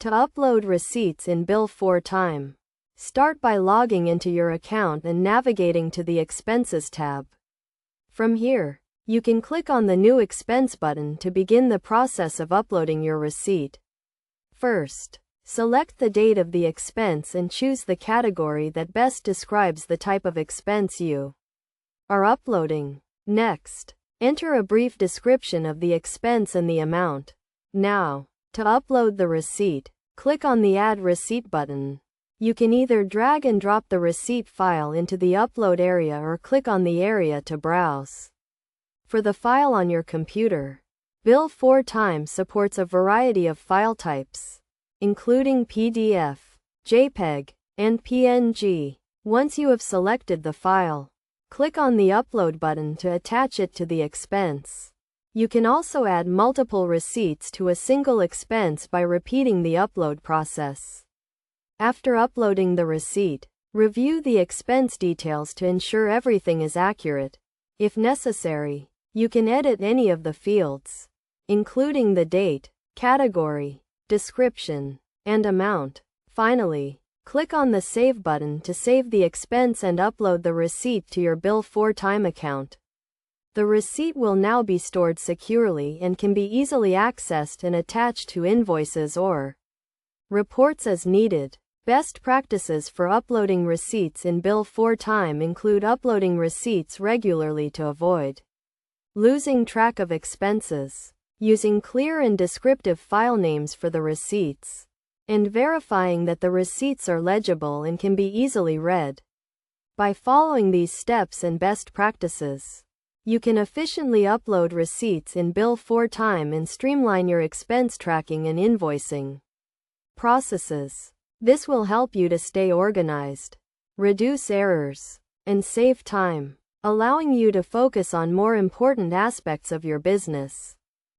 To upload receipts in Bill4Time, start by logging into your account and navigating to the Expenses tab. From here, you can click on the New Expense button to begin the process of uploading your receipt. First, select the date of the expense and choose the category that best describes the type of expense you are uploading. Next, enter a brief description of the expense and the amount. Now, to upload the receipt, click on the Add Receipt button. You can either drag and drop the receipt file into the upload area or click on the area to browse for the file on your computer. Bill4Time supports a variety of file types, including PDF, JPEG, and PNG. Once you have selected the file, click on the Upload button to attach it to the expense. You can also add multiple receipts to a single expense by repeating the upload process. After uploading the receipt, review the expense details to ensure everything is accurate. If necessary, you can edit any of the fields, including the date, category, description, and amount. Finally, click on the Save button to save the expense and upload the receipt to your Bill4Time account. The receipt will now be stored securely and can be easily accessed and attached to invoices or reports as needed. Best practices for uploading receipts in Bill4Time include uploading receipts regularly to avoid losing track of expenses, using clear and descriptive file names for the receipts, and verifying that the receipts are legible and can be easily read. By following these steps and best practices, you can efficiently upload receipts in Bill4Time and streamline your expense tracking and invoicing processes. This will help you to stay organized, reduce errors, and save time, allowing you to focus on more important aspects of your business.